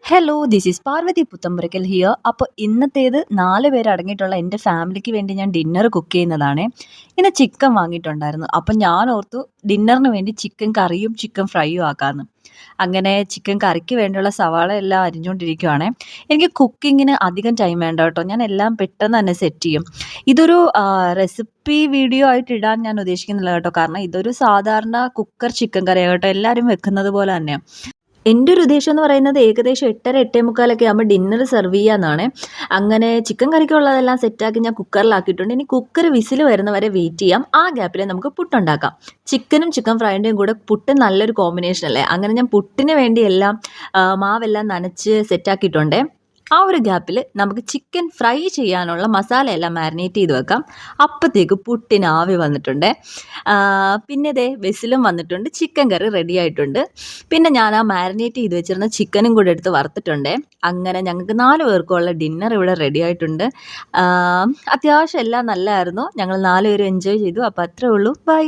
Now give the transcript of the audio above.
Hello, this is Parvathi Puthanpurakkal here. അപ്പോൾ ഇന്നത്തേത് 4 പേര് അടങ്ങിയിട്ടുള്ള എൻ്റെ ഫാമിലിക്ക് വേണ്ടി ഞാൻ ഡിന്നർ കുക്ക് ചെയ്യുന്നതാണേ. ഇന്ന് ചിക്കൻ വാങ്ങിയിട്ടുണ്ടായിരുന്നു. അപ്പം ഞാൻ ഓർത്തു ഡിന്നറിന് വേണ്ടി ചിക്കൻ കറിയും ചിക്കൻ ഫ്രൈയും ആക്കാമെന്ന്. അങ്ങനെ ചിക്കൻ കറിക്ക് വേണ്ടിയുള്ള സവാള എല്ലാം അരിഞ്ഞുകൊണ്ടിരിക്കുവാണേ. എനിക്ക് കുക്കിങ്ങിന് അധികം ടൈം വേണ്ട കേട്ടോ. ഞാൻ എല്ലാം പെട്ടെന്ന് തന്നെ സെറ്റ് ചെയ്യും. ഇതൊരു റെസിപ്പി വീഡിയോ ആയിട്ട് ഇടാൻ ഞാൻ ഉദ്ദേശിക്കുന്നില്ല കേട്ടോ. കാരണം ഇതൊരു സാധാരണ കുക്കർ ചിക്കൻ കറിയാണ് കേട്ടോ. എല്ലാവരും വെക്കുന്നത് പോലെ തന്നെയാണ്. എൻ്റെ ഒരു ഉദ്ദേശം എന്ന് പറയുന്നത് ഏകദേശം 8:30, 8:45 ആകുമ്പോൾ ഡിന്നർ സെർവ് ചെയ്യാന്നാണ്. അങ്ങനെ ചിക്കൻ കറിക്കുള്ളതെല്ലാം സെറ്റാക്കി ഞാൻ കുക്കറിലാക്കിയിട്ടുണ്ട്. ഇനി കുക്കർ വിസിൽ വരുന്നവരെ വെയിറ്റ് ചെയ്യാം. ആ ഗ്യാപ്പിൽ നമുക്ക് പുട്ടുണ്ടാക്കാം. ചിക്കനും ചിക്കൻ ഫ്രൈൻ്റെയും കൂടെ പുട്ട് നല്ലൊരു കോമ്പിനേഷൻ അല്ലേ. അങ്ങനെ ഞാൻ പുട്ടിന് വേണ്ടി എല്ലാം മാവെല്ലാം നനച്ച് സെറ്റാക്കിയിട്ടുണ്ട്. ആ ഒരു ഗ്യാപ്പിൽ നമുക്ക് ചിക്കൻ ഫ്രൈ ചെയ്യാനുള്ള മസാലയെല്ലാം മാരിനേറ്റ് ചെയ്ത് വെക്കാം. അപ്പോഴത്തേക്ക് പുട്ടിന് ആവി വന്നിട്ടുണ്ട്. പിന്നെ ദേ വിസിലും വന്നിട്ടുണ്ട്. ചിക്കൻ കറി റെഡി ആയിട്ടുണ്ട്. പിന്നെ ഞാൻ ആ മാരിനേറ്റ് ചെയ്ത് വെച്ചിരുന്ന ചിക്കനും കൂടെ എടുത്ത് വറുത്തിട്ടുണ്ട്. അങ്ങനെ ഞങ്ങൾക്ക് 4 പേർക്കുള്ള ഡിന്നർ ഇവിടെ റെഡി ആയിട്ടുണ്ട്. അത്യാവശ്യം എല്ലാം നല്ലതായിരുന്നു. ഞങ്ങൾ 4 പേരും എൻജോയ് ചെയ്തു. അപ്പോൾ അത്രേ ഉള്ളൂ. ബൈ.